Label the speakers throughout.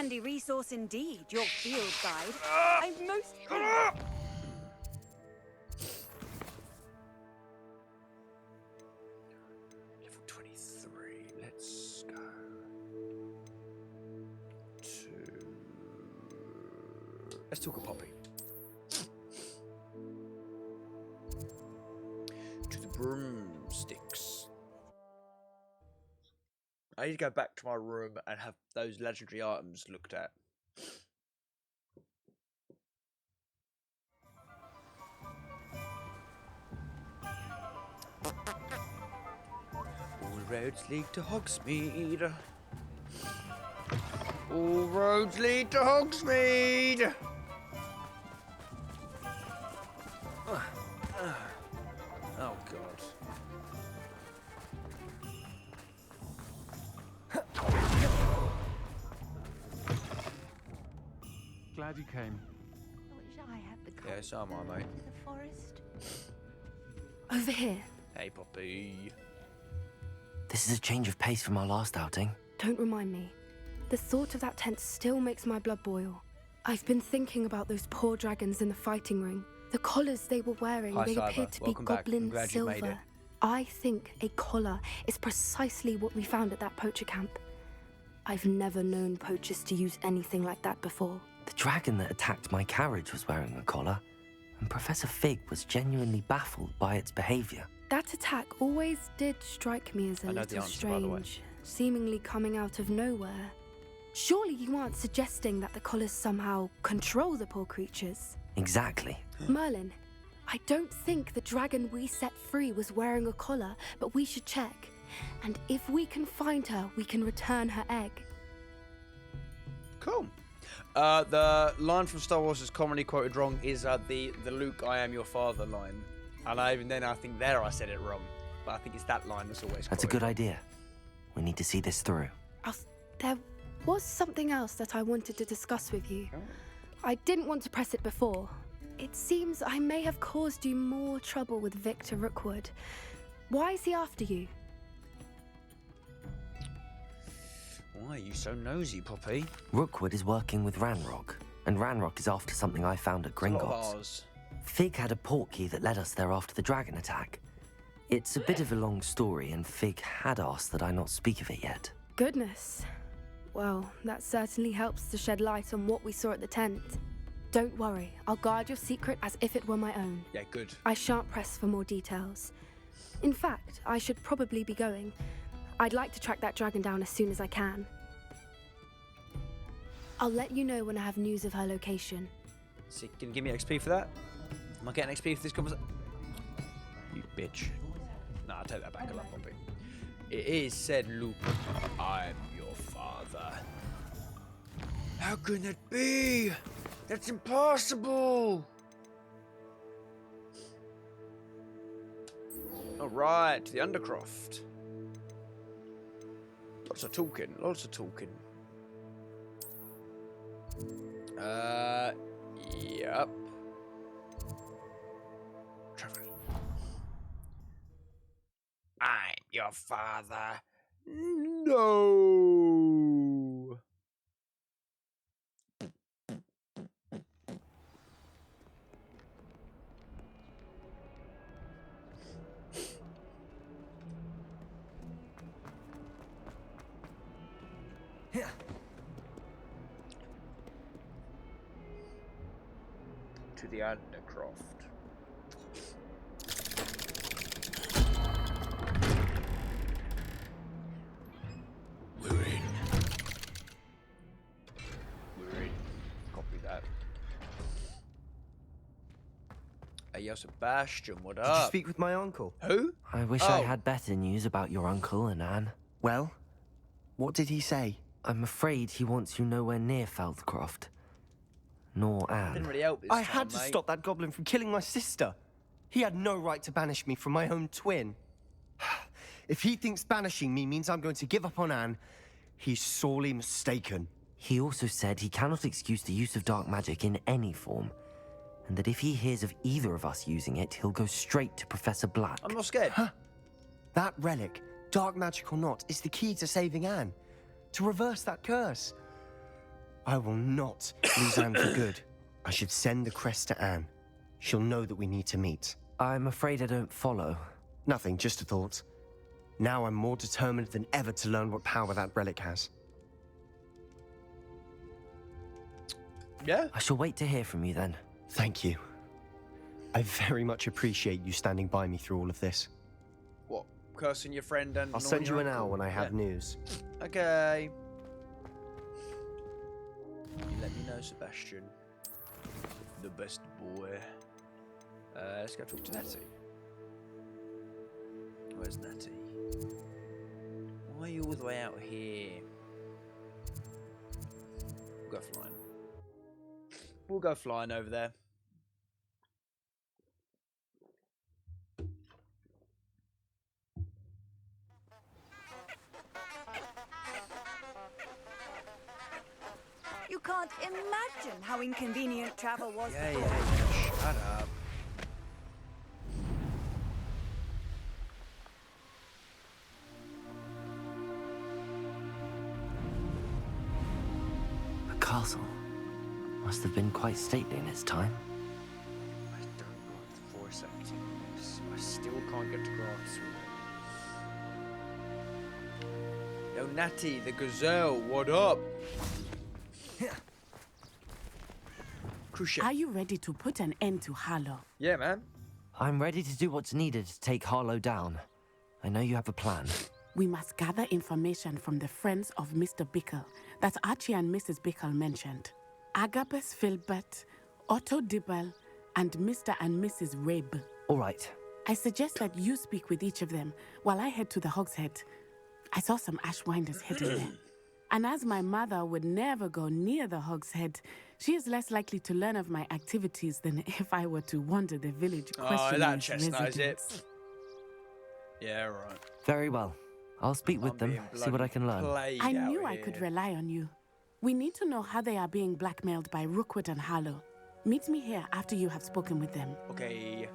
Speaker 1: handy resource indeed, your field guide. I'm most
Speaker 2: Level 23. Let's go to. Let's talk a Poppy. To the broomsticks. I need to go back to my room and have those legendary items looked at. All roads lead to Hogsmeade. All roads lead to Hogsmeade. Oh, God.
Speaker 3: Glad you came.
Speaker 1: I wish I had the
Speaker 2: Yeah, so am I, mate.
Speaker 1: the forest.
Speaker 4: Over here.
Speaker 2: Hey, Poppy.
Speaker 5: This is a change of pace from our last outing.
Speaker 4: Don't remind me. The thought of that tent still makes my blood boil. I've been thinking about those poor dragons in the fighting ring. The collars they were wearing,
Speaker 2: Hi,
Speaker 4: they
Speaker 2: Cyber.
Speaker 4: appeared to
Speaker 2: Welcome
Speaker 4: be
Speaker 2: back. I'm
Speaker 4: goblin
Speaker 2: glad you made it.
Speaker 4: silver. I think a collar is precisely what we found at that poacher camp. I've never known poachers to use anything like that before.
Speaker 5: The dragon that attacked my carriage was wearing a collar, and Professor Fig was genuinely baffled by its behavior.
Speaker 4: That attack always did strike me as a
Speaker 2: I know the
Speaker 4: little
Speaker 2: answer, by the way.
Speaker 4: strange, seemingly coming out of nowhere. Surely you aren't suggesting that the collars somehow control the poor creatures?
Speaker 5: Exactly.
Speaker 4: Merlin, I don't think the dragon we set free was wearing a collar, but we should check. And if we can find her, we can return her egg.
Speaker 2: Cool. The line from Star Wars is commonly quoted wrong is the Luke, I am your father line. And I think there I said it wrong. But I think it's that line that's always
Speaker 5: That's a
Speaker 2: quoted.
Speaker 5: good idea. We need to see this through.
Speaker 4: There was something else that I wanted to discuss with you. I didn't want to press it before. It seems I may have caused you more trouble with Victor Rookwood. Why is he after you?
Speaker 2: Why are you so nosy, Poppy?
Speaker 5: Rookwood is working with Ranrock, and Ranrock is after something I found at
Speaker 2: A lot of
Speaker 5: Gringotts.
Speaker 2: ours.
Speaker 5: Fig had a portkey that led us there after the dragon attack. It's a bit of a long story, and Fig had asked that I not speak of it yet.
Speaker 4: Goodness. Well, that certainly helps to shed light on what we saw at the tent. Don't worry, I'll guard your secret as if it were my own.
Speaker 2: Yeah, good.
Speaker 4: I shan't press for more details. In fact, I should probably be going. I'd like to track that dragon down as soon as I can. I'll let you know when I have news of her location.
Speaker 2: So, can you give me XP for that? Am I getting XP for this conversation? You bitch. Nah, I'll take that back a lot, Poppy. It is said, Luke, I'm your father. How can that be? That's impossible. Alright, to the Undercroft. Lots of talking, lots of talking. Yep. Trevor. I'm your father. No. To the Undercroft. We're in. We're in. Copy that. Hey, yo, Sebastian, what
Speaker 6: Did you
Speaker 2: up?
Speaker 6: speak with my uncle?
Speaker 2: Who?
Speaker 5: I wish I
Speaker 2: Oh.
Speaker 5: had better news about your uncle and Anne.
Speaker 6: Well, what did he say?
Speaker 5: I'm afraid he wants you nowhere near Feldcroft. Nor
Speaker 2: Didn't
Speaker 5: Anne.
Speaker 2: really help this
Speaker 6: I
Speaker 2: time,
Speaker 6: had to
Speaker 2: mate.
Speaker 6: stop that goblin from killing my sister. He had no right to banish me from my own twin. If he thinks banishing me means I'm going to give up on Anne, he's sorely mistaken.
Speaker 5: He also said he cannot excuse the use of dark magic in any form, and that if he hears of either of us using it, he'll go straight to Professor Black.
Speaker 2: I'm not scared.
Speaker 6: That relic, dark magic or not, is the key to saving Anne. To reverse that curse. I will not lose Anne for good. I should send the crest to Anne. She'll know that we need to meet.
Speaker 5: I'm afraid I don't follow.
Speaker 6: Nothing, just a thought. Now I'm more determined than ever to learn what power that relic has.
Speaker 2: Yeah?
Speaker 5: I shall wait to hear from you then.
Speaker 6: Thank you. I very much appreciate you standing by me through all of this.
Speaker 2: What? Cursing your friend and...
Speaker 6: I'll send you an hour when I have news.
Speaker 2: Okay. Let me know, Sebastian. The best boy. Let's go talk to Natty. Where's Natty? Why are you all the way out here? We'll go flying. We'll go flying over there.
Speaker 1: You can't imagine how inconvenient travel was
Speaker 2: Yeah,
Speaker 1: before.
Speaker 2: yeah, shut up.
Speaker 5: The castle must have been quite stately in its time.
Speaker 2: I don't like the voice acting in this. I still can't get to grasp with it. Yo, Natty, the gazelle, what up? Crucial.
Speaker 3: Are you ready to put an end to Harlow?
Speaker 2: Yeah, man.
Speaker 5: I'm ready to do what's needed to take Harlow down. I know you have a plan.
Speaker 3: We must gather information from the friends of Mr. Bickle that Archie and Mrs. Bickle mentioned. Agabus Filbert, Otto Dibble, and Mr. and Mrs. Rabe.
Speaker 5: All right.
Speaker 3: I suggest that you speak with each of them while I head to the Hogshead. I saw some Ashwinders heading there. And as my mother would never go near the Hogshead, she is less likely to learn of my activities than if I were to wander the village questioning
Speaker 2: that
Speaker 3: its
Speaker 2: chestnut is it.
Speaker 3: residents.
Speaker 2: Yeah, right.
Speaker 5: Very well. I'll speak with
Speaker 2: I'm
Speaker 5: them,
Speaker 2: being
Speaker 5: see what I can learn.
Speaker 2: plagued
Speaker 3: I knew
Speaker 2: out
Speaker 3: I could
Speaker 2: here.
Speaker 3: rely on you. We need to know how they are being blackmailed by Rookwood and Harlow. Meet me here after you have spoken with them.
Speaker 2: Okay.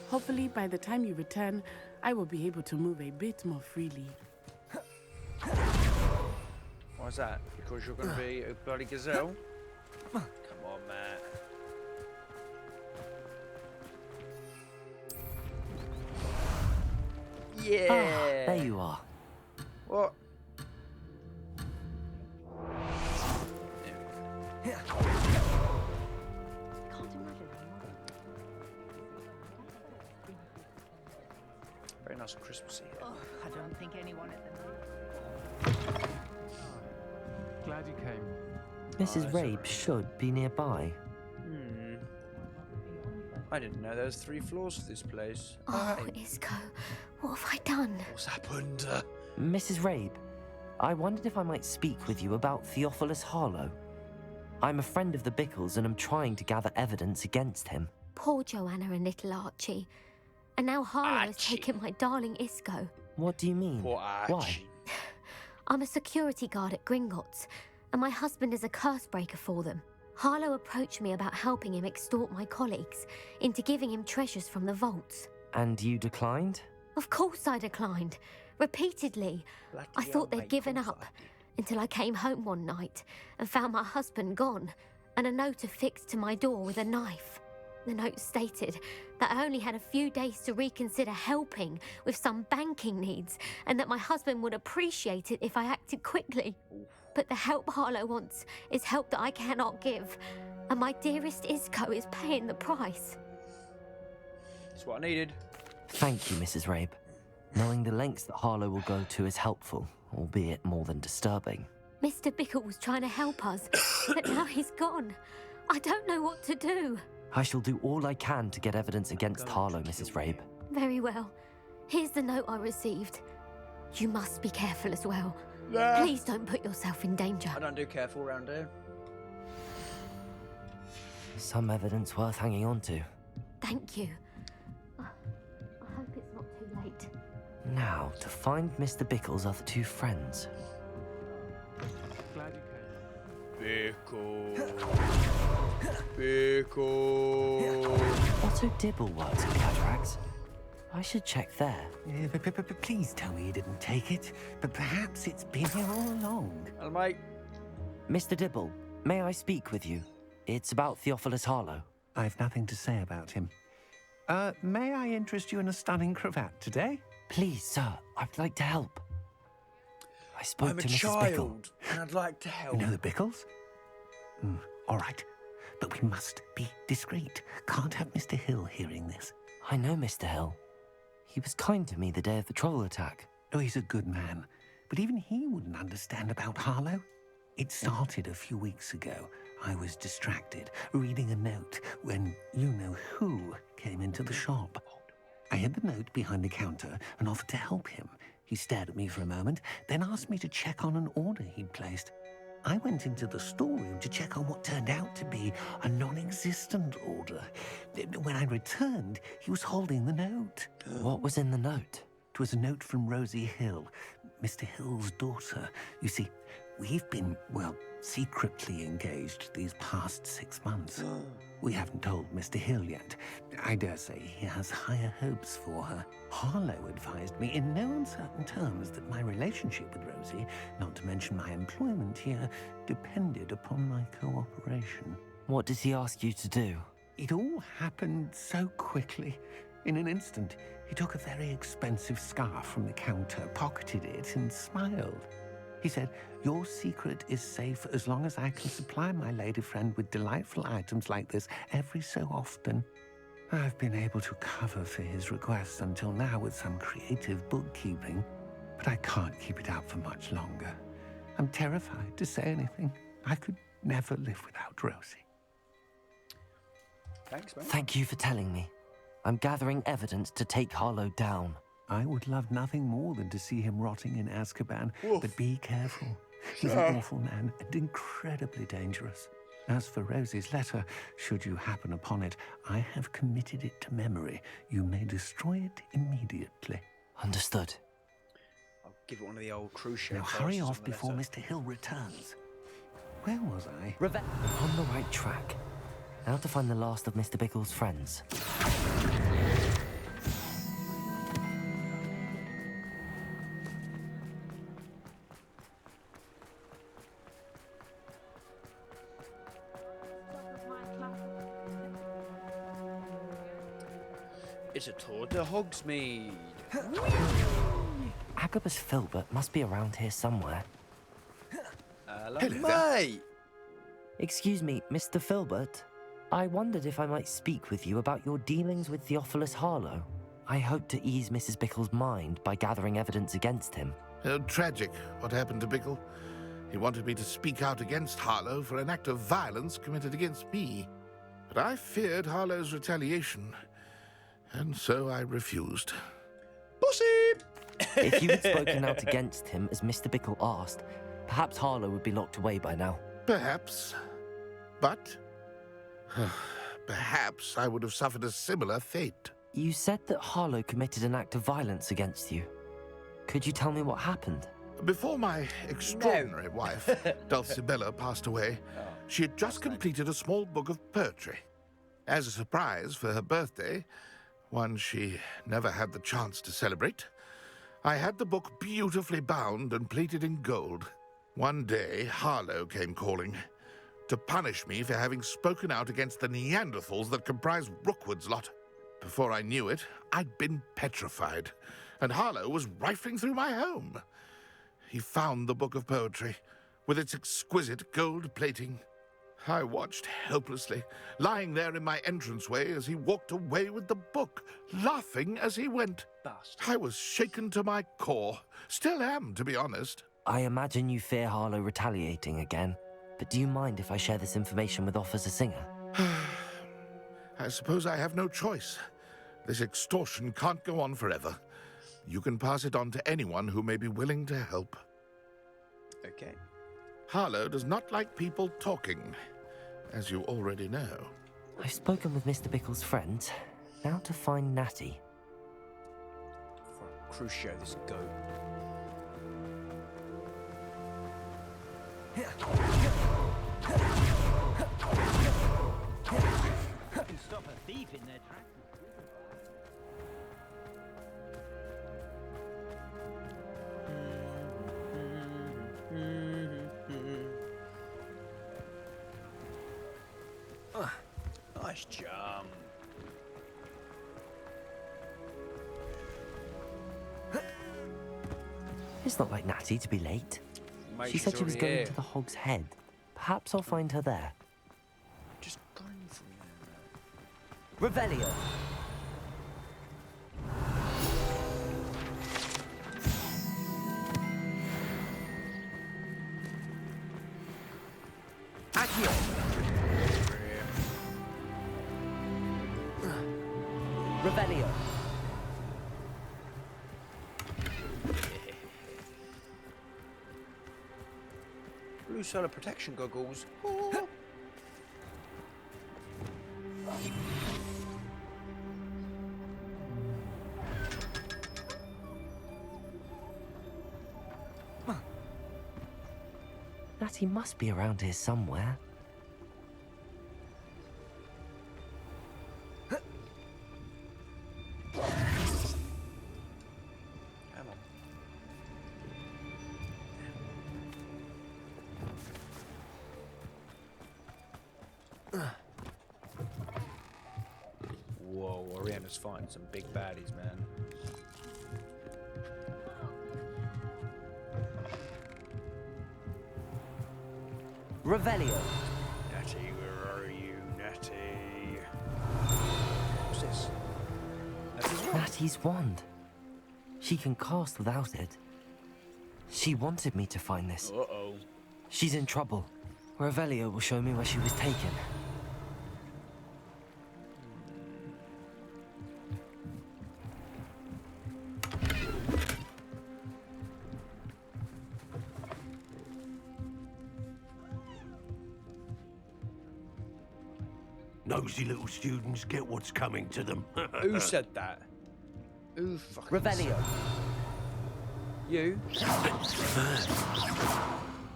Speaker 3: Hopefully, by the time you return, I will be able to move a bit more freely.
Speaker 2: Why's that? Because you're gonna be a bloody gazelle? Come on, Matt. Yeah.
Speaker 5: Ah, there you are.
Speaker 2: What? Very nice and Christmassy.
Speaker 7: Oh, I don't think anyone at the
Speaker 8: Glad you came.
Speaker 5: Mrs.
Speaker 2: that's
Speaker 5: Rabe
Speaker 2: alright.
Speaker 5: should be nearby.
Speaker 2: I didn't know there was 3 floors to this place.
Speaker 9: Oh,
Speaker 2: Hey,
Speaker 9: Isco, what have I done?
Speaker 2: what's happened?
Speaker 5: Mrs. Rabe, I wondered if I might speak with you about Theophilus Harlow. I'm a friend of the Bickles and I'm trying to gather evidence against him.
Speaker 9: Poor Joanna and little Archie. And now Harlow has
Speaker 2: Archie.
Speaker 9: taken my darling Isco.
Speaker 5: What do you mean?
Speaker 2: Poor
Speaker 5: Why?
Speaker 2: Archie.
Speaker 9: I'm a security guard at Gringotts, and my husband is a curse breaker for them. Harlow approached me about helping him extort my colleagues into giving him treasures from the vaults.
Speaker 5: And you declined?
Speaker 9: Of course I declined. Repeatedly.
Speaker 2: Bloody
Speaker 9: I
Speaker 2: hell,
Speaker 9: thought they'd
Speaker 2: mate,
Speaker 9: given
Speaker 2: course
Speaker 9: up
Speaker 2: I did.
Speaker 9: until I came home one night and found my husband gone and a note affixed to my door with a knife. The note stated that I only had a few days to reconsider helping with some banking needs and that my husband would appreciate it if I acted quickly. But the help Harlow wants is help that I cannot give, and my dearest Isco is paying the price.
Speaker 2: That's what I needed.
Speaker 5: Thank you, Mrs. Rabe. Knowing the lengths that Harlow will go to is helpful, albeit more than disturbing.
Speaker 9: Mr. Bickle was trying to help us, but now he's gone. I don't know what to do.
Speaker 5: I shall do all I can to get evidence against Harlow, Mrs. Rabe.
Speaker 9: Very well. Here's the note I received. You must be careful as well.
Speaker 2: Nah.
Speaker 9: Please don't put yourself in danger.
Speaker 2: I don't do careful around here.
Speaker 5: Some evidence worth hanging on to.
Speaker 9: Thank you. I hope it's not too late.
Speaker 5: Now, to find Mr. Bickle's other 2 friends.
Speaker 8: Glad you came.
Speaker 2: Pickle.
Speaker 5: Otto Dibble works at Cataracts. I should check there.
Speaker 10: Please tell me you didn't take it. But perhaps it's been here all along.
Speaker 2: Hello, mate.
Speaker 5: Mr. Dibble, may I speak with you? It's about Theophilus Harlow.
Speaker 10: I've nothing to say about him. May I interest you in a stunning cravat today?
Speaker 5: Please, sir, I'd like to help. I spoke
Speaker 2: I'm a
Speaker 5: to Mrs. Bickle.
Speaker 2: child, and I'd like to help.
Speaker 10: You know the Bickles? All right, but we must be discreet. Can't have Mr. Hill hearing this.
Speaker 5: I know Mr. Hill. He was kind to me the day of the troll attack.
Speaker 10: Oh, he's a good man, but even he wouldn't understand about Harlow. It started a few weeks ago. I was distracted, reading a note, when you-know-who came into the shop. I hid the note behind the counter and offered to help him. He stared at me for a moment, then asked me to check on an order he'd placed. I went into the storeroom to check on what turned out to be a non-existent order. When I returned, he was holding the note.
Speaker 5: What was in the note?
Speaker 10: It was a note from Rosie Hill, Mr. Hill's daughter. You see, we've been, well, secretly engaged these past 6 months. We haven't told Mr. Hill yet. I dare say he has higher hopes for her. Harlow advised me in no uncertain terms that my relationship with Rosie, not to mention my employment here, depended upon my cooperation.
Speaker 5: What does he ask you to do?
Speaker 10: It all happened so quickly. In an instant, he took a very expensive scarf from the counter, pocketed it, and smiled. He said, "Your secret is safe as long as I can supply my lady friend with delightful items like this every so often." I've been able to cover for his requests until now with some creative bookkeeping, but I can't keep it up for much longer. I'm terrified to say anything. I could never live without Rosie.
Speaker 2: Thanks, man.
Speaker 5: Thank you for telling me. I'm gathering evidence to take Harlow down.
Speaker 10: I would love nothing more than to see him rotting in Azkaban,
Speaker 2: Oof.
Speaker 10: but be careful. He's an awful man and incredibly dangerous. As for Rosie's letter, should you happen upon it, I have committed it to memory. You may destroy it immediately.
Speaker 5: Understood.
Speaker 2: I'll give it one of the old cruise ship.
Speaker 10: Now hurry off before Mr. Hill returns. Where was I?
Speaker 5: On the right track. Now to find the last of Mr. Bickle's friends.
Speaker 2: It's a tour to Hogsmeade.
Speaker 5: Agabus Filbert must be around here somewhere.
Speaker 2: Hello,
Speaker 8: Hello there.
Speaker 2: mate.
Speaker 5: Excuse me, Mr. Filbert. I wondered if I might speak with you about your dealings with Theophilus Harlow. I hope to ease Mrs. Bickle's mind by gathering evidence against him.
Speaker 8: Tragic what happened to Bickle. He wanted me to speak out against Harlow for an act of violence committed against me. But I feared Harlow's retaliation, and so I refused.
Speaker 2: Pussy!
Speaker 5: If you had spoken out against him as Mr. Bickle asked, perhaps Harlow would be locked away by now.
Speaker 8: Perhaps. But perhaps I would have suffered a similar fate.
Speaker 5: You said that Harlow committed an act of violence against you. Could you tell me what happened?
Speaker 8: Before my extraordinary wife, Dulcibella, passed away, she had just completed a small book of poetry. As a surprise for her birthday, one she never had the chance to celebrate, I had the book beautifully bound and plated in gold. One day, Harlow came calling to punish me for having spoken out against the Neanderthals that comprise Rookwood's lot. Before I knew it, I'd been petrified, and Harlow was rifling through my home. He found the book of poetry, with its exquisite gold plating. I watched helplessly, lying there in my entranceway as he walked away with the book, laughing as he went. I was shaken to my core. Still am, to be honest.
Speaker 5: I imagine you fear Harlow retaliating again, but do you mind if I share this information with Officer Singer?
Speaker 8: I suppose I have no choice. This extortion can't go on forever. You can pass it on to anyone who may be willing to help.
Speaker 2: Okay.
Speaker 8: Harlow does not like people talking, as you already know.
Speaker 5: I've spoken with Mr. Bickle's friends. Now to find Natty.
Speaker 2: For a cruise show, this go.
Speaker 11: Can stop a thief in their tracks.
Speaker 2: Nice jump.
Speaker 5: It's not like Natty to be late.
Speaker 2: Mate,
Speaker 5: She said
Speaker 2: she's
Speaker 5: she was
Speaker 2: already
Speaker 5: going
Speaker 2: here.
Speaker 5: to the Hog's Head. Perhaps I'll find her there.
Speaker 2: Just going for you.
Speaker 5: Revelio. Accio. Revelio.
Speaker 2: Blue solar protection goggles. Oh.
Speaker 5: Natty must be around here somewhere.
Speaker 2: Come on. Whoa, Oriana's fighting some big baddies, man.
Speaker 5: Revelio.
Speaker 2: Natty, where are you, Natty? What's this? Natty's what?
Speaker 5: Natty's wand. She can cast without it. She wanted me to find this.
Speaker 2: Uh-oh.
Speaker 5: She's in trouble. Revelio will show me where she was taken.
Speaker 10: Nosy little students get what's coming to them.
Speaker 2: Who said that? Who fucking
Speaker 5: Revelio.
Speaker 2: said that? You?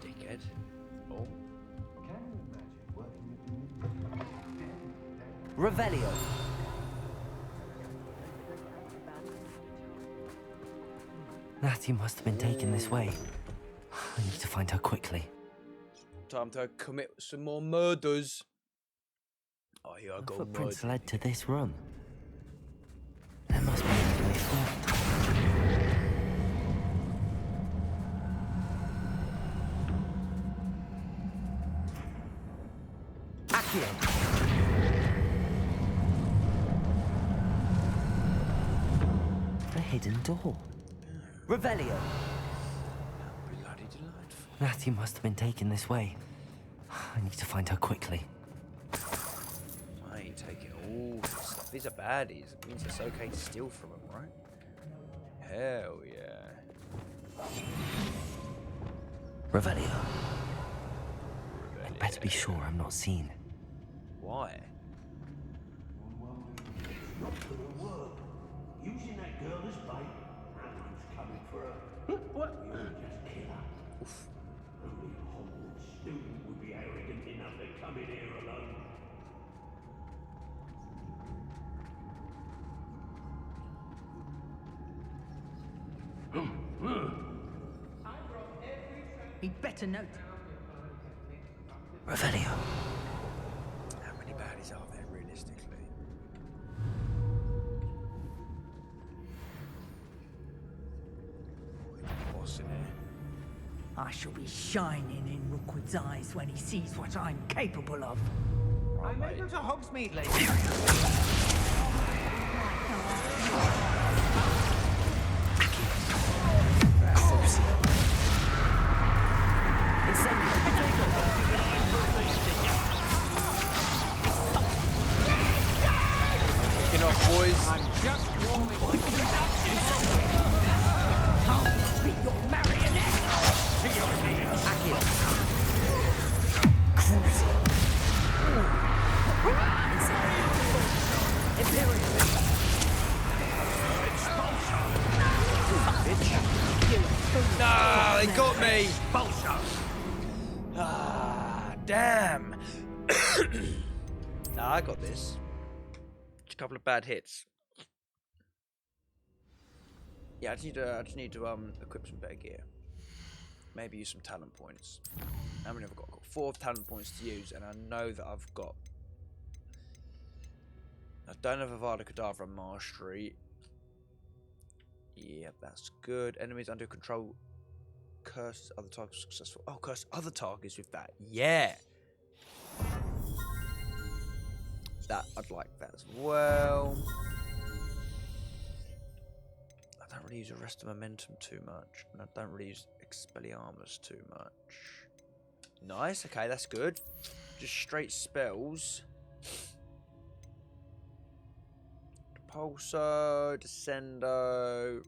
Speaker 2: Dickhead. Oh.
Speaker 5: Revelio. Natty must have been taken this way. I need to find her quickly.
Speaker 2: Time to commit some more murders. Oh, here I
Speaker 5: The
Speaker 2: go.
Speaker 5: footprints
Speaker 2: Murder.
Speaker 5: led to this room. There must be another way through. Accio. A hidden door. Revelio.
Speaker 2: Bloody delightful.
Speaker 5: Natty must have been taken this way. I need to find her quickly.
Speaker 2: I ain't taking all this stuff. These are baddies. It means it's okay to steal from them, right? Hell yeah.
Speaker 5: Revelio. I'd better be sure I'm not seen.
Speaker 2: Why?
Speaker 10: Using that girl as bait. Everyone's coming for her. What? You just kill her.
Speaker 2: Oof.
Speaker 10: Only a Hogwarts student would be arrogant enough to come in here alone.
Speaker 7: He'd better note.
Speaker 5: Revelio.
Speaker 2: How many baddies are there realistically? What's in here?
Speaker 7: I shall be shining in Rookwood's eyes when he sees what I'm capable of.
Speaker 11: I'm able to Hogsmeade, lady.
Speaker 2: Kicking off, boys.
Speaker 11: I'm just warming my
Speaker 7: I'll be your marionette!
Speaker 2: Nah, they got me. Ah, damn. Nah, I got this. Just a couple of bad hits. Yeah, I just need to equip some better gear. Maybe use some talent points. How many have I got? I've got 4 talent points to use, and I know that I've got I don't have a Avada Kedavra Mastery. Yeah, that's good. Enemies under control. Curse other targets successful. Oh, curse other targets with that. Yeah. That I'd like that as well. I don't really use Arrest of Momentum too much, and I don't really use Expelliarmus too much. Nice. Okay, that's good. Just straight spells. Pulso, Descendo.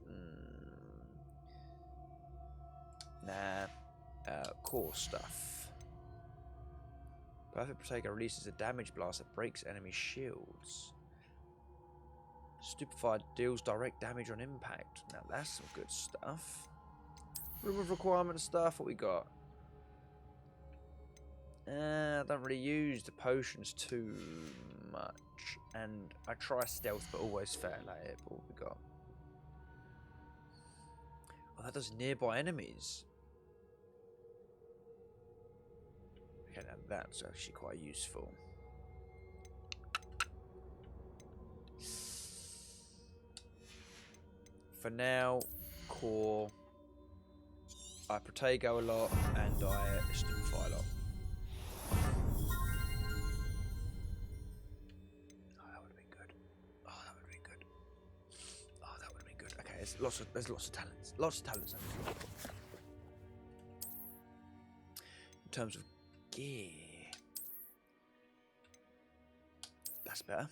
Speaker 2: Nah. Core stuff. Perfect Protego releases a damage blast that breaks enemy shields. Stupefied deals direct damage on impact. Now that's some good stuff. Room of requirement stuff. What we got? I don't really use the potions too much, and I try stealth, but always fail at it. But what we got? Oh, that does nearby enemies. Okay, now that's actually quite useful. For now, core. I Protego a lot, and I Stupefy a lot. There's lots of talents. Lots of talents. In terms of gear, that's better.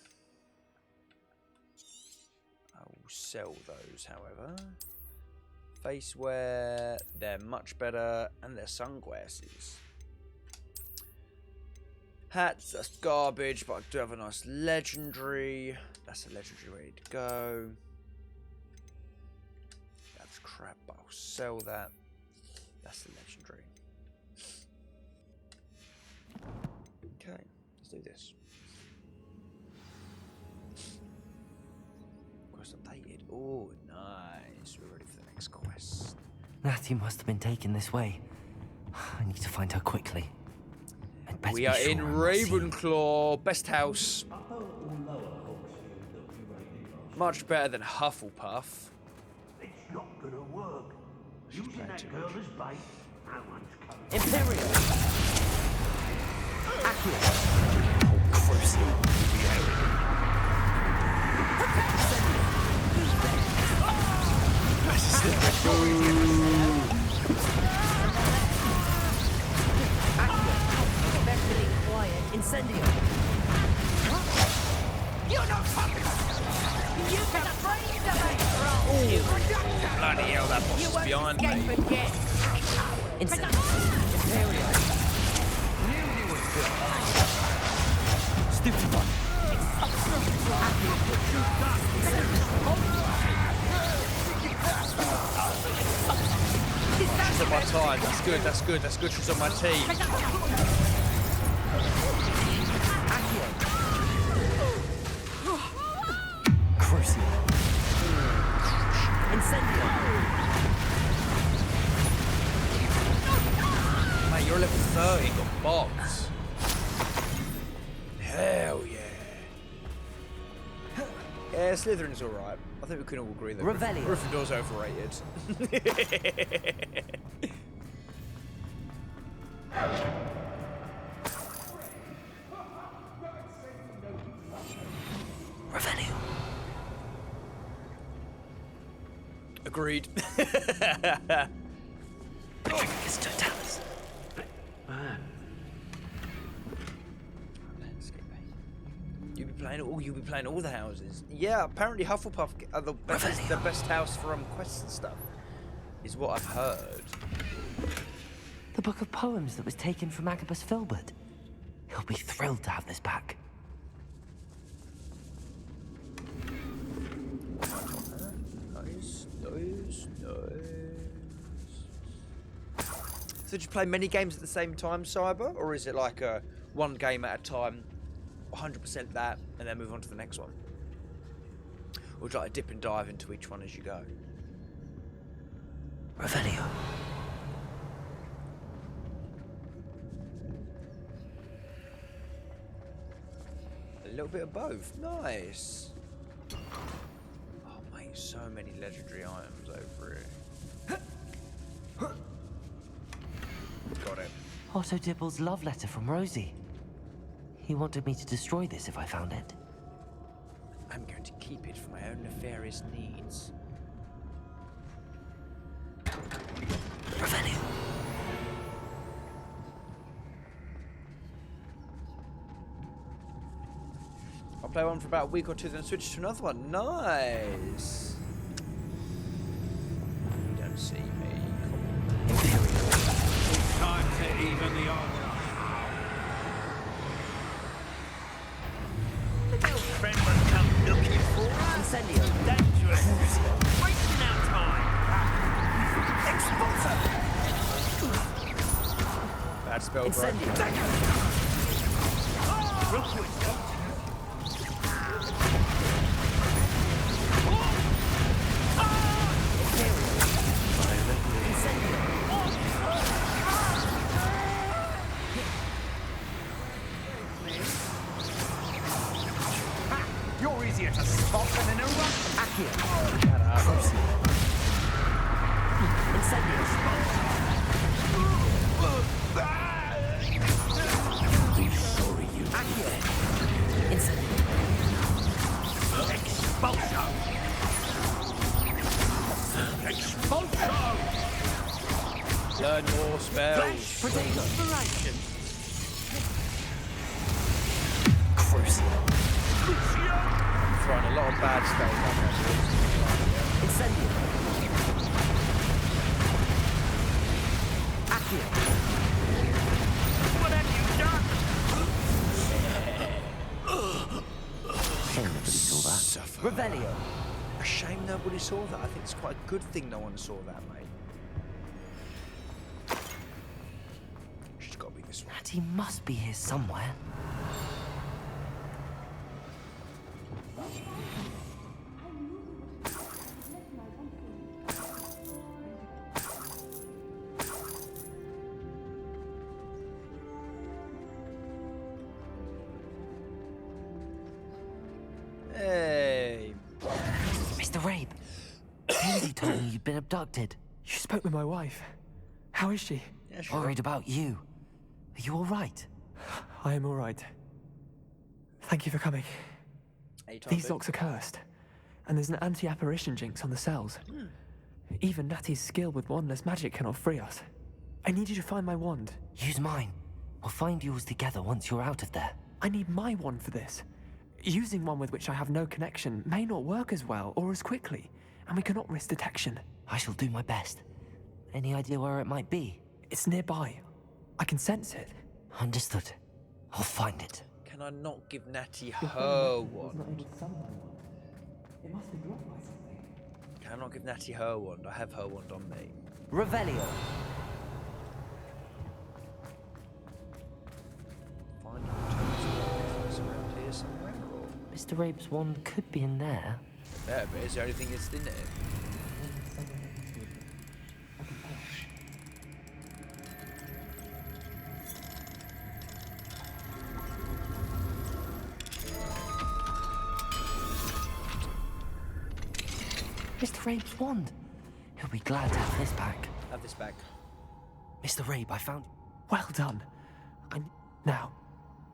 Speaker 2: I will sell those, however. Face wear, they're much better, and they're sunglasses. Hats, that's garbage, but I do have a nice legendary. That's a legendary ready to go. Crap, but I'll sell that. That's the legendary. Okay, let's do this. Quest updated. Oh, nice. We're ready for the next quest.
Speaker 5: Natty must have been taken this way. I need to find her quickly.
Speaker 2: We are in Ravenclaw, best house. Much better than Hufflepuff.
Speaker 12: It's not gonna work. Using that girl as bait, no one's coming.
Speaker 5: Imperial! Accurate! Crucial!
Speaker 7: Especially quiet. Incendio!
Speaker 11: You're not fucking. You can freeze the main
Speaker 2: Bloody hell, that boss is behind me.
Speaker 5: Incendio! Imperial! Knew you were good. Stupefy!
Speaker 2: She's on my side. That's good. That's good. That's good. She's on my team.
Speaker 5: Crucial. Incendio.
Speaker 2: Mate, you're level 30. Got bots. Hell yeah. Yeah, Slytherin's alright. I think we can all agree that
Speaker 5: Revelio.
Speaker 2: Gryffindor's overrated.
Speaker 5: Revelio.
Speaker 2: Agreed.
Speaker 5: It's Totalis.
Speaker 2: You'll be playing all the houses. Yeah, apparently Hufflepuff are the best house for quests and stuff, is what I've heard.
Speaker 5: The book of poems that was taken from Agabus Filbert. He'll be thrilled to have this back.
Speaker 2: Nice. So did you play many games at the same time, Cyber? Or is it like a one game at a time, 100% that, and then move on to the next one? Or would you like to dip and dive into each one as you go?
Speaker 5: Revelio.
Speaker 2: A little bit of both. Nice. Oh, mate, so many legendary items over here. Got it.
Speaker 5: Otto Dibble's love letter from Rosie. He wanted me to destroy this if I found it.
Speaker 2: I'm going to keep it for my own nefarious needs.
Speaker 5: Revelio.
Speaker 2: I'll play one for about a week or two, then switch to another one. Nice. You don't see me.
Speaker 12: It's time to even the odds. The girlfriend must come looking for us.
Speaker 5: Incendio.
Speaker 12: Dangerous. Wasting our time. Expulsor.
Speaker 2: Bad spell, bro.
Speaker 5: Incendio.
Speaker 12: Rookwood.
Speaker 11: You're easier to spot than an eruption.
Speaker 5: Accio.
Speaker 11: Incendio.
Speaker 12: Be sorry you.
Speaker 5: Accio. Incendio.
Speaker 12: Expulsor. Expulsor.
Speaker 2: Learn more spells.
Speaker 5: Protego.
Speaker 12: Inspiration.
Speaker 5: Crucio.
Speaker 2: I'm throwing a lot of bad spells on there.
Speaker 5: Incendio. Accio.
Speaker 12: What have you done?
Speaker 5: Shame nobody saw that.
Speaker 2: Suffer.
Speaker 5: Revelio.
Speaker 2: A shame nobody saw that. I think it's quite a good thing no one saw that, mate. She's got to be this one.
Speaker 5: Natty must be here somewhere.
Speaker 2: Hey.
Speaker 5: Mr. Rabe, Daisy told me you'd been abducted.
Speaker 13: You spoke with my wife. How is she?
Speaker 2: Yeah, sure.
Speaker 5: Worried about you. Are you all right?
Speaker 13: I am all right. Thank you for coming. These locks are cursed, and there's an anti-apparition jinx on the cells. Even Natty's skill with wandless magic cannot free us. I need you to find my wand.
Speaker 5: Use mine. We'll find yours together once you're out of there.
Speaker 13: I need my wand for this. Using one with which I have no connection may not work as well or as quickly, and we cannot risk detection.
Speaker 5: I shall do my best. Any idea where it might be?
Speaker 13: It's nearby. I can sense it.
Speaker 5: Understood. I'll find it.
Speaker 2: Can I not give Natty her wand?
Speaker 13: It must be blocked by something.
Speaker 2: Can I not give Natty her wand? I have her wand on me.
Speaker 5: Revelio.
Speaker 2: Find it around here somewhere, or
Speaker 5: Mr. Rabe's wand could be in there.
Speaker 2: yeah, but is there anything that's in it?
Speaker 5: Mr. Rabe's wand. He'll be glad to have this back.
Speaker 2: Have this back.
Speaker 5: Mr. Rabe, I found...
Speaker 13: Well done. Now,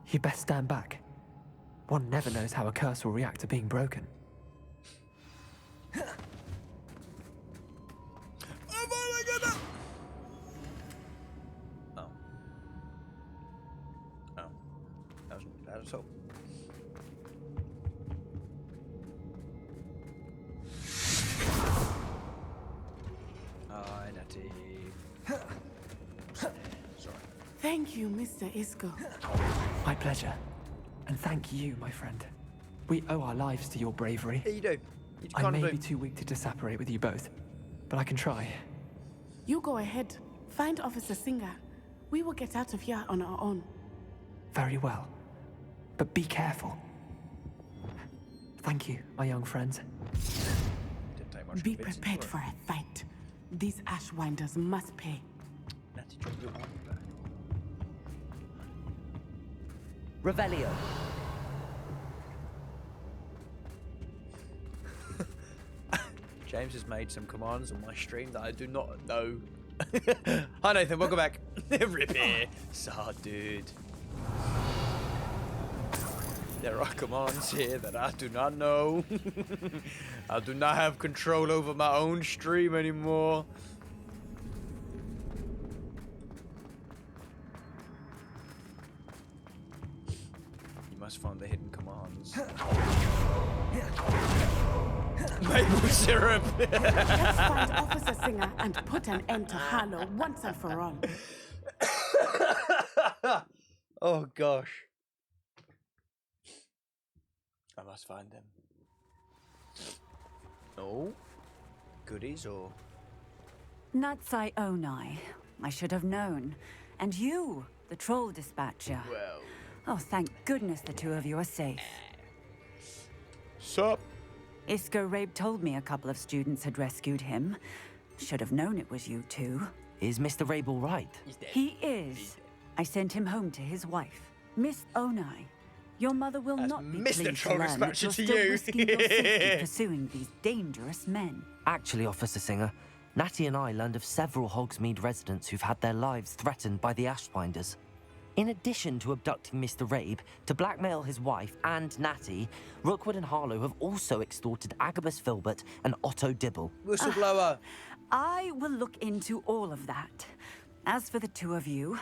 Speaker 13: you best stand back. One never knows how a curse will react to being broken.
Speaker 2: Oh. Oh. That wasn't bad at all. Hi, Natty. Sorry.
Speaker 3: Thank you, Mr. Isco.
Speaker 13: My pleasure. And thank you, my friend. We owe our lives to your bravery.
Speaker 2: Yeah, you do. You
Speaker 13: I
Speaker 2: kind
Speaker 13: may
Speaker 2: of
Speaker 13: be
Speaker 2: do.
Speaker 13: too weak to disapparate with you both, but I can try.
Speaker 3: You go ahead. Find Officer Singer. We will get out of here on our own.
Speaker 13: Very well. But be careful. Thank you, my young friends.
Speaker 2: Didn't take much
Speaker 3: Be
Speaker 2: convincing,
Speaker 3: prepared
Speaker 2: did it?
Speaker 3: for a fight. These Ashwinders must pay.
Speaker 2: Natty, drop your wand back.
Speaker 5: Revelio.
Speaker 2: James has made some commands on my stream that I do not know. Hi Nathan, welcome back. Rip here. Sad dude. There are commands here that I do not know. I do not have control over my own stream anymore. You must find the hidden commands. Maple syrup.
Speaker 3: Let's find Officer Singer and put an end to Harlow once and for all.
Speaker 2: Oh gosh. I must find them. Oh, goodies or?
Speaker 14: Natsai Onai. I should have known. And you, the troll dispatcher.
Speaker 2: Well.
Speaker 14: Oh, thank goodness the two of you are safe.
Speaker 2: Sup?
Speaker 14: Isco Rabe told me a couple of students had rescued him. Should have known it was you two.
Speaker 5: Is Mr. Rabe all right?
Speaker 14: He is. I sent him home to his wife, Miss Onai. Your mother will not be pleased to learn that you're still risking your safety pursuing these dangerous men.
Speaker 5: Actually, Officer Singer, Natty and I learned of several Hogsmeade residents who've had their lives threatened by the Ashwinders. In addition to abducting Mr. Rabe to blackmail his wife and Natty, Rookwood and Harlow have also extorted Agabus Filbert and Otto Dibble.
Speaker 2: Whistleblower.
Speaker 14: I will look into all of that. As for the two of you,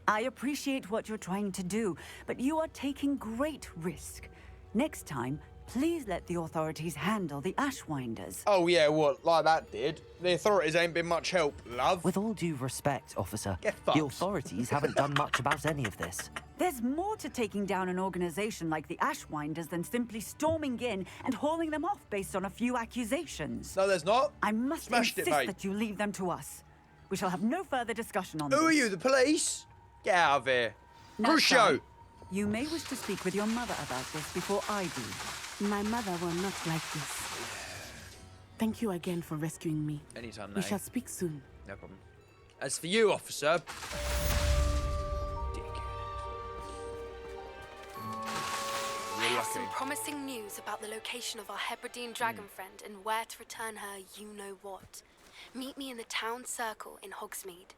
Speaker 14: I appreciate what you're trying to do, but you are taking great risk. Next time, please let the authorities handle the Ashwinders.
Speaker 2: Oh yeah, what, like that did? The authorities ain't been much help, love.
Speaker 5: With all due respect, officer,
Speaker 2: Get fucked.
Speaker 5: the authorities haven't done much about any of this.
Speaker 14: There's more to taking down an organization like the Ashwinders than simply storming in and hauling them off based on a few accusations.
Speaker 2: No, there's not.
Speaker 14: I must
Speaker 2: Smashed it,
Speaker 14: insist
Speaker 2: mate.
Speaker 14: that you leave them to us. We shall have no further discussion on this.
Speaker 2: Who are you, the police? Get out of here.
Speaker 14: Natsai,
Speaker 2: Crucio!
Speaker 14: you may wish to speak with your mother about this before I do.
Speaker 3: My mother will not like this. Thank you again for rescuing me.
Speaker 2: Anytime,
Speaker 3: We
Speaker 2: Nate.
Speaker 3: shall speak soon.
Speaker 2: No problem. As for you, officer...
Speaker 4: I have some promising news about the location of our Hebridean dragon friend and where to return her you-know-what. Meet me in the town circle in Hogsmeade.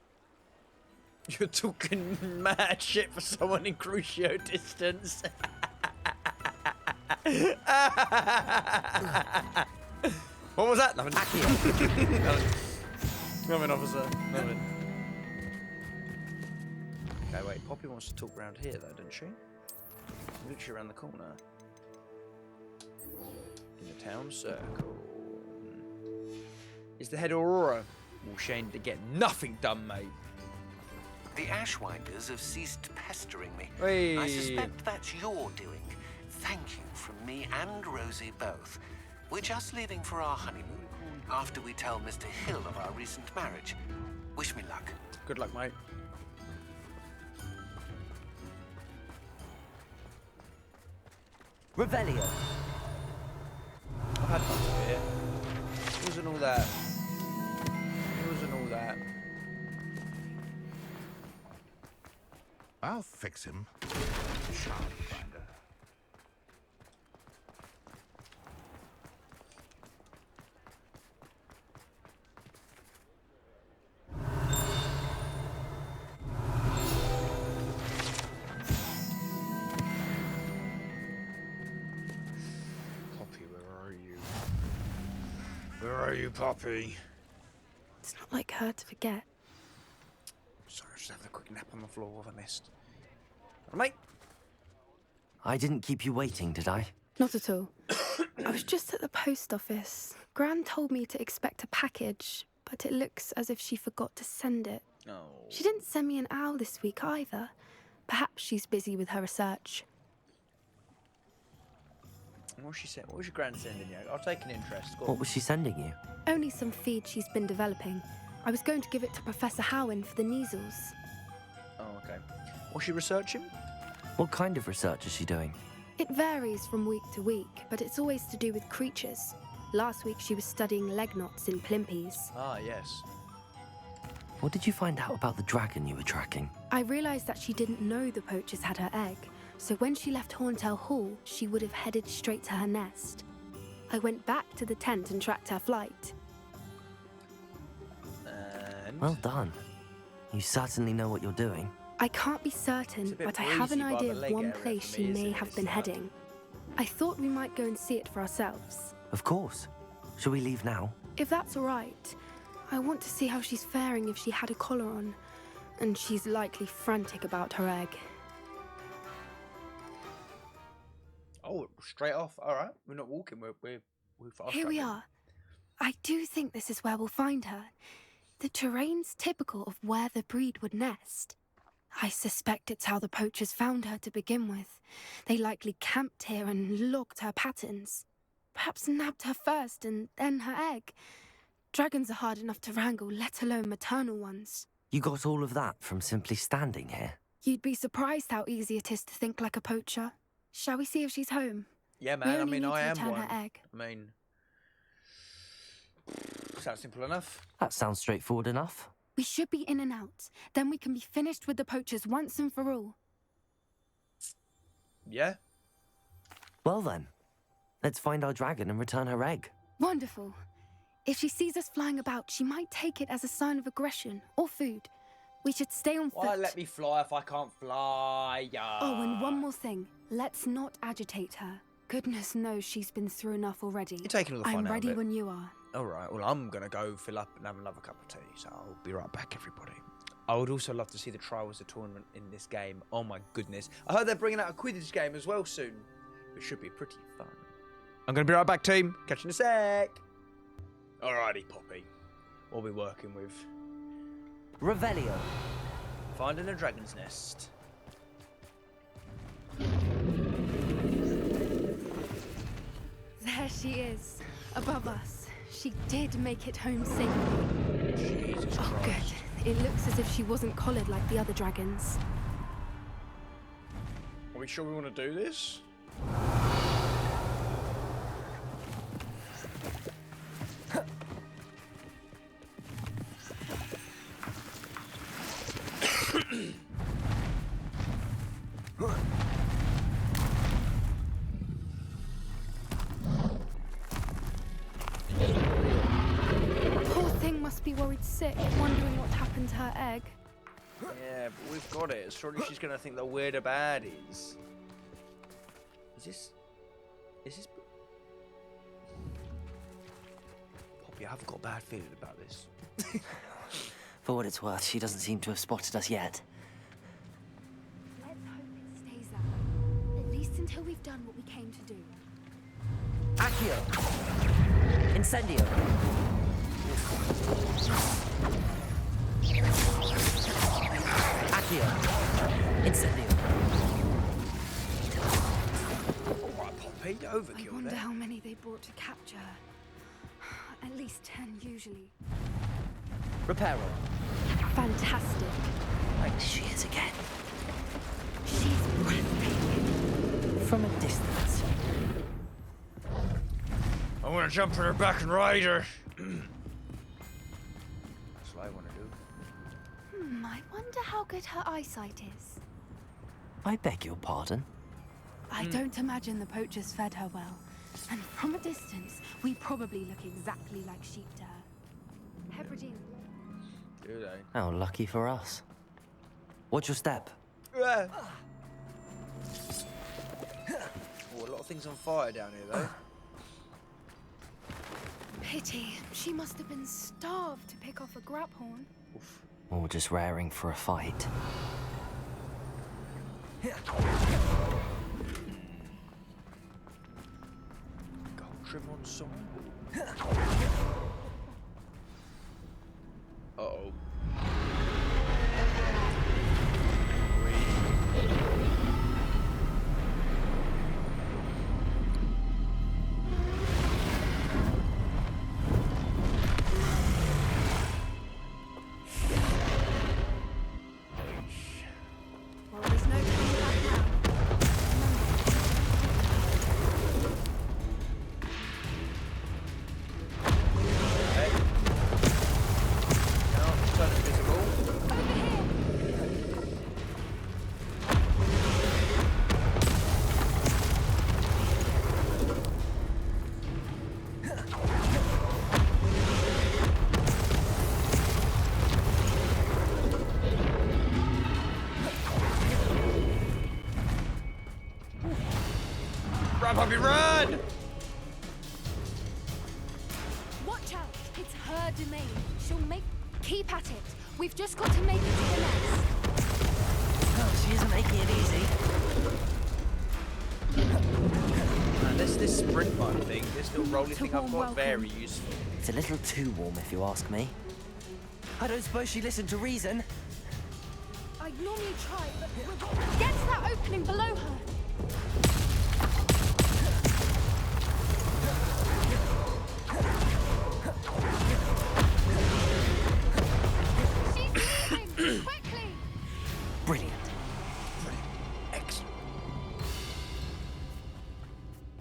Speaker 2: You're talking mad shit for someone in Crucio distance. What was that? Nothing. Nothing, officer. Nothing. Okay, wait. Poppy wants to talk round here, though, doesn't she? Literally around the corner. In the town circle. Is the head Aurora? Well, Shane to get nothing done, mate.
Speaker 10: The Ashwinders have ceased pestering me.
Speaker 2: Hey.
Speaker 10: I suspect that's your doing. Thank you from me and Rosie both. We're just leaving for our honeymoon after we tell Mr. Hill of our recent marriage. Wish me luck.
Speaker 2: Good luck, mate.
Speaker 5: Revelio.
Speaker 2: I've had fun with it. It wasn't all that. It wasn't all that.
Speaker 8: I'll fix him. Sharp finder.
Speaker 2: Poppy, where are you? Where are you, Poppy?
Speaker 4: It's not like her to forget.
Speaker 2: Sorry, I was just having a quick nap on the floor. What have I missed? Mate.
Speaker 5: I didn't keep you waiting, did I?
Speaker 4: Not at all. I was just at the post office. Gran told me to expect a package, but it looks as if she forgot to send it.
Speaker 2: Oh.
Speaker 4: She didn't send me an owl this week either. Perhaps she's busy with her research.
Speaker 2: What was she saying? What was your grand sending you? I'll take an interest. Go on.
Speaker 5: What was she sending you?
Speaker 4: Only some feed she's been developing. I was going to give it to Professor Howen for the measles.
Speaker 2: Oh, okay. Was she researching?
Speaker 5: What kind of research is she doing?
Speaker 4: It varies from week to week, but it's always to do with creatures. Last week she was studying leg knots in plimpies.
Speaker 2: Ah, yes.
Speaker 5: What did you find out about the dragon you were tracking?
Speaker 4: I realised that she didn't know the poachers had her egg, so when she left Horntail Hall, she would have headed straight to her nest. I went back to the tent and tracked her flight.
Speaker 5: Well done. You certainly know what you're doing.
Speaker 4: I can't be certain, but I have an idea of one place she may have been heading. I thought we might go and see it for ourselves.
Speaker 5: Of course. Shall we leave now?
Speaker 4: If that's all right. I want to see how she's faring if she had a collar on. And she's likely frantic about her egg.
Speaker 2: Oh, straight off. All right. We're not walking. We're fast.
Speaker 4: Here we are. I do think this is where we'll find her. The terrain's typical of where the breed would nest. I suspect it's how the poachers found her to begin with. They likely camped here and logged her patterns. Perhaps nabbed her first and then her egg. Dragons are hard enough to wrangle, let alone maternal ones.
Speaker 5: You got all of that from simply standing here?
Speaker 4: You'd be surprised how easy it is to think like a poacher. Shall we see if she's home?
Speaker 2: Yeah, man. I mean, I am
Speaker 4: return
Speaker 2: one.
Speaker 4: her egg.
Speaker 2: I mean, sounds simple enough.
Speaker 5: That sounds straightforward enough.
Speaker 4: We should be in and out. Then we can be finished with the poachers once and for all.
Speaker 2: Yeah?
Speaker 5: Well then, let's find our dragon and return her egg.
Speaker 4: Wonderful. If she sees us flying about, she might take it as a sign of aggression or food. We should stay on foot.
Speaker 2: Why let me fly if I can't fly? Yeah.
Speaker 4: Oh, and one more thing. Let's not agitate her. Goodness knows she's been through enough already.
Speaker 2: You're taking all the fun
Speaker 4: I'm
Speaker 2: out of
Speaker 4: ready
Speaker 2: it.
Speaker 4: when you are.
Speaker 2: All right, well, I'm going to go fill up and have another cup of tea, so I'll be right back, everybody. I would also love to see the Trials of Tournament in this game. Oh, my goodness. I heard they're bringing out a Quidditch game as well soon, which should be pretty fun. I'm going to be right back, team. Catch you in a sec. Alrighty, Poppy. What are we working with?
Speaker 5: Revelio.
Speaker 2: Finding a dragon's nest.
Speaker 4: There she is, above us. She did make it home safely.
Speaker 2: Jesus
Speaker 4: Oh,
Speaker 2: Christ.
Speaker 4: good. It looks as if she wasn't collared like the other dragons.
Speaker 2: Are we sure we want to do this?
Speaker 4: Poor thing must be worried sick, wondering what happened to her egg.
Speaker 2: Yeah, but we've got it. Surely she's going to think that we're the baddies. Is this... Poppy, I've got a bad feeling about this.
Speaker 5: For what it's worth, she doesn't seem to have spotted us yet.
Speaker 4: Let's hope it stays that way. At least until we've done what we came to do.
Speaker 5: Accio! Incendio! Accio! Incendio!
Speaker 2: Alright, Poppy, overkill
Speaker 4: I wonder
Speaker 2: there.
Speaker 4: how many they brought to capture her. At least 10 usually.
Speaker 5: Reparo.
Speaker 4: Fantastic.
Speaker 5: Right, she is again.
Speaker 4: She's breathtaking.
Speaker 5: From a distance.
Speaker 2: I want to jump on her back and ride her. That's what I want to do.
Speaker 4: I wonder how good her eyesight is.
Speaker 5: I beg your pardon?
Speaker 4: I don't imagine the poachers fed her well. And from a distance, we probably look exactly like sheep to her. Hebridean.
Speaker 2: Do they?
Speaker 5: How lucky for us. Watch your step.
Speaker 2: Oh, a lot of things on fire down here, though.
Speaker 4: Pity. She must have been starved to pick off a graphorn.
Speaker 5: Or just raring for a fight.
Speaker 2: Gold trim on song. Uh-oh.
Speaker 4: Well, there's no coming back now.
Speaker 2: Run, Poppy, run!
Speaker 4: Watch out! It's her domain. She'll make... Keep at it. We've just got to make it to the nest.
Speaker 5: Oh, she isn't making it easy.
Speaker 2: This sprint button thing, this little rolling thing I've got, very useful.
Speaker 5: It's a little too warm, if you ask me. I don't suppose she listened to reason.
Speaker 4: I'd normally try, but get to that opening below her. She's moving! Quickly!
Speaker 5: Brilliant.
Speaker 2: Excellent.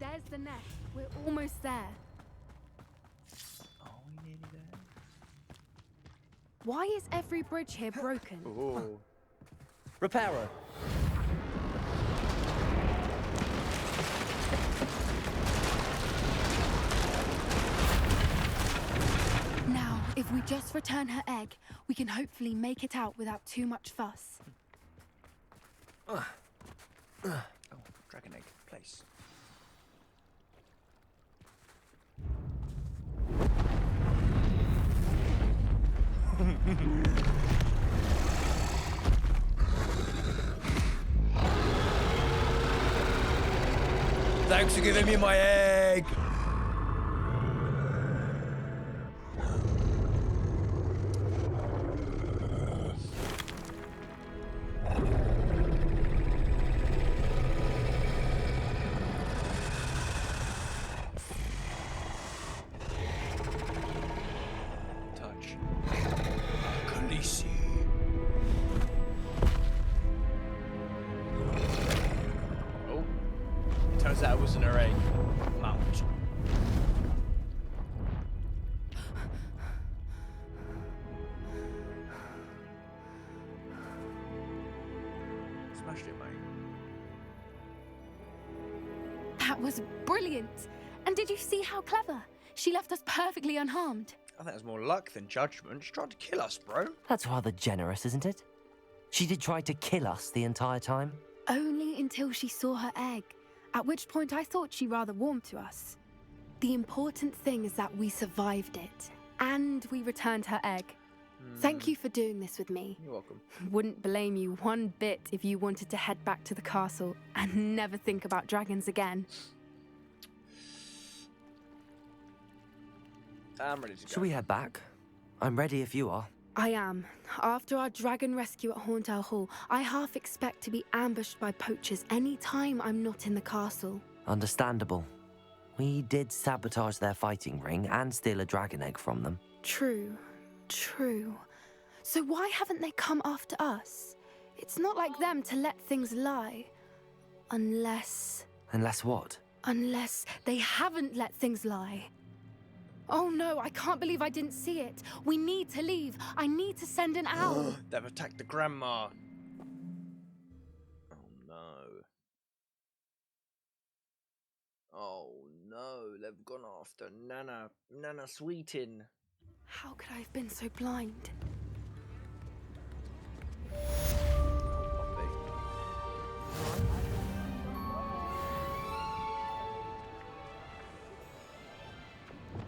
Speaker 4: There's the nest. We're almost there.
Speaker 2: Oh, we nearly there.
Speaker 4: Why is every bridge here broken?
Speaker 2: Ooh.
Speaker 5: Repairer.
Speaker 4: Now, if we just return her egg, we can hopefully make it out without too much fuss.
Speaker 2: Oh, dragon egg, place. Thanks for giving me my egg! Touch. Khaleesi. Oh. Turns out it wasn't her egg. Mount. Smashed it, mate.
Speaker 4: That was brilliant. And did you see how clever? She left us perfectly unharmed.
Speaker 2: I think it was more luck than judgment. She tried to kill us, bro.
Speaker 5: That's rather generous, isn't it? She did try to kill us the entire time.
Speaker 4: Only until she saw her egg, at which point I thought she rather warmed to us. The important thing is that we survived it, and we returned her egg. Thank you for doing this with me.
Speaker 2: You're welcome.
Speaker 4: Wouldn't blame you one bit if you wanted to head back to the castle and never think about dragons again.
Speaker 2: I'm ready to go.
Speaker 5: Shall we head back? I'm ready if you are.
Speaker 4: I am. After our dragon rescue at Hauntowl Hall, I half expect to be ambushed by poachers any time I'm not in the castle.
Speaker 5: Understandable. We did sabotage their fighting ring and steal a dragon egg from them.
Speaker 4: True. True. So why haven't they come after us? It's not like them to let things lie. Unless...
Speaker 5: Unless what?
Speaker 4: Unless they haven't let things lie. Oh no, I can't believe I didn't see it. We need to leave. I need to send an owl.
Speaker 2: They've attacked the grandma. Oh no. Oh no, they've gone after Nana Sweetin.
Speaker 4: How could I have been so blind?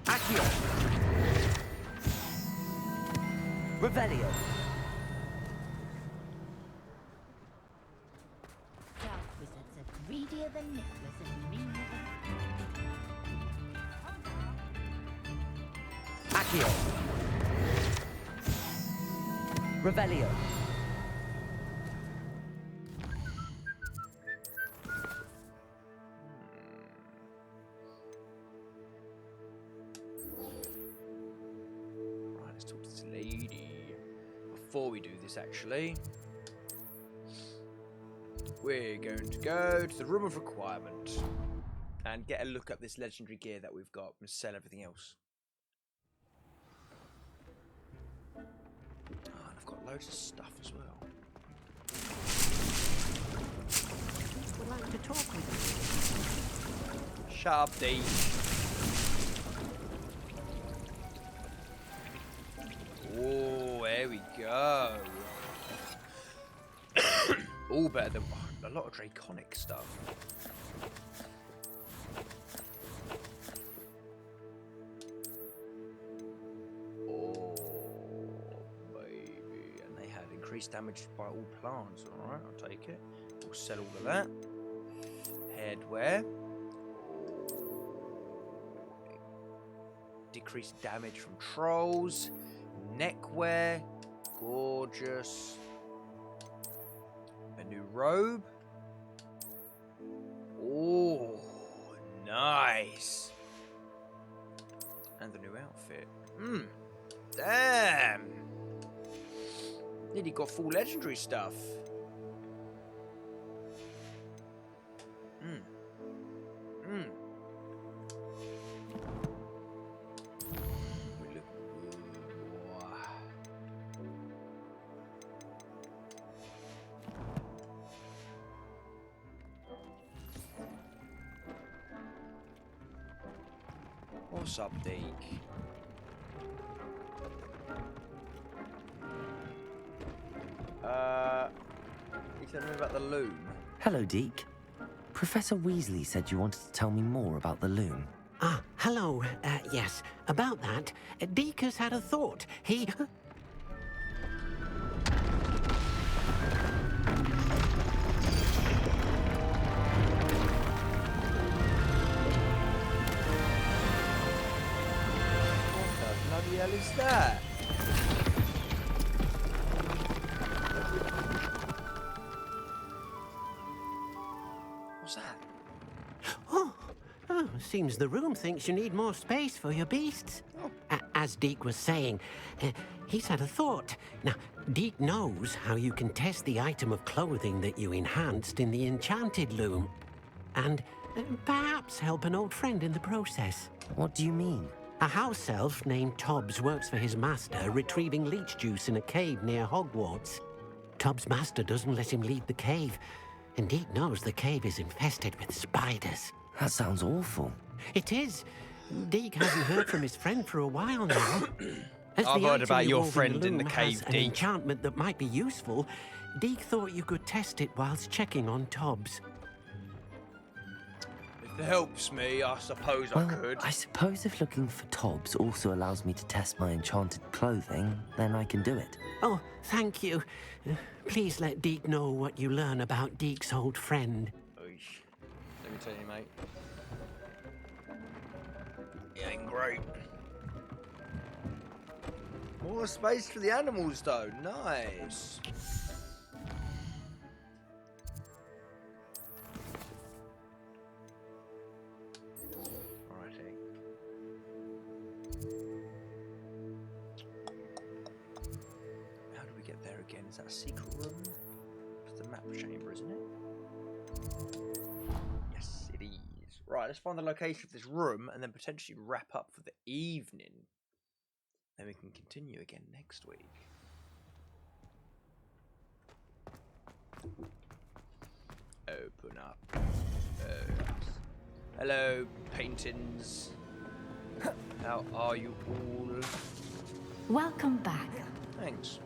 Speaker 5: Accio! Revelio!
Speaker 15: Dark wizards are greedier than Nicholas and meaner than...
Speaker 5: Accio! Revelio!
Speaker 2: Before we do this, actually, we're going to go to the room of requirement and get a look at this legendary gear that we've got and sell everything else. Oh, and I've got loads of stuff as well.
Speaker 15: Would like to talk with you.
Speaker 2: Shut up, Dee. Oh, there we go. All better than a lot of draconic stuff. increased damage by all plants. Alright, I'll take it. We'll sell all of that. Headwear. Decreased damage from trolls. Neckwear. Gorgeous. A new robe. Oh, nice. And the new outfit. Damn. Nearly got full legendary stuff. What's up, Deke? You said something about the loom.
Speaker 5: Hello, Deke. Professor Weasley said you wanted to tell me more about the loom.
Speaker 16: Ah, hello. Yes, about that. Deke has had a thought. He...
Speaker 2: What the hell is that? What's that?
Speaker 16: Oh, seems the room thinks you need more space for your beasts. As Deke was saying, he's had a thought. Now, Deke knows how you can test the item of clothing that you enhanced in the enchanted loom. And perhaps help an old friend in the process.
Speaker 5: What do you mean?
Speaker 16: A house elf named Tubbs works for his master, retrieving leech juice in a cave near Hogwarts. Tubbs' master doesn't let him leave the cave, and Deke knows the cave is infested with spiders.
Speaker 5: That sounds awful.
Speaker 16: It is. Deke hasn't heard from his friend for a while now. As
Speaker 2: I've
Speaker 16: the
Speaker 2: heard
Speaker 16: item
Speaker 2: about
Speaker 16: you
Speaker 2: your
Speaker 16: hold
Speaker 2: friend in the
Speaker 16: loom
Speaker 2: cave,
Speaker 16: has an
Speaker 2: Deke.
Speaker 16: enchantment that might be useful. Deke thought you could test it whilst checking on Tubbs.
Speaker 2: If it helps me, I suppose I could.
Speaker 5: I suppose if looking for Tubbs also allows me to test my enchanted clothing, then I can do it.
Speaker 16: Oh, thank you. Please let Deke know what you learn about Deke's old friend.
Speaker 2: Let me tell you, mate. It ain't great. More space for the animals, though. Nice. Alrighty. How do we get there again? Is that a secret room? It's the map chamber, isn't it? Yes, it is. Right, let's find the location of this room and then potentially wrap up for the evening. Then we can continue again next week. Open up. Hello, paintings. How are you all?
Speaker 17: Welcome back.
Speaker 2: Thanks.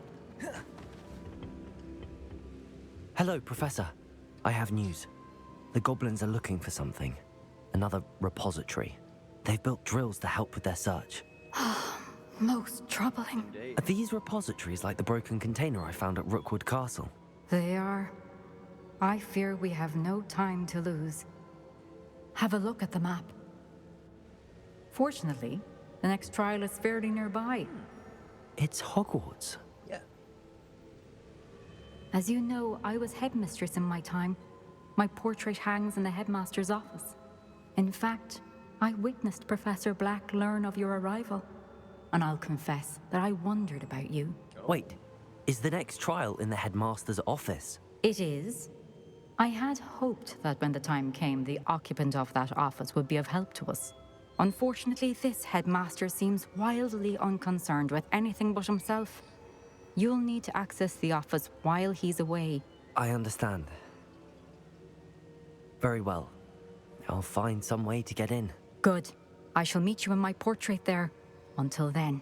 Speaker 5: Hello, Professor. I have news. The goblins are looking for something. Another repository. They've built drills to help with their search.
Speaker 17: Most troubling.
Speaker 5: Are these repositories like the broken container I found at Rookwood Castle?
Speaker 17: They are. I fear we have no time to lose. Have a look at the map. Fortunately, the next trial is fairly nearby.
Speaker 5: It's Hogwarts.
Speaker 2: Yeah.
Speaker 17: As you know, I was headmistress in my time. My portrait hangs in the headmaster's office. In fact, I witnessed Professor Black learn of your arrival. And I'll confess that I wondered about you.
Speaker 5: Wait, is the next trial in the headmaster's office?
Speaker 17: It is. I had hoped that when the time came, the occupant of that office would be of help to us. Unfortunately, this headmaster seems wildly unconcerned with anything but himself. You'll need to access the office while he's away.
Speaker 5: I understand. Very well. I'll find some way to get in.
Speaker 17: Good. I shall meet you in my portrait there. Until then.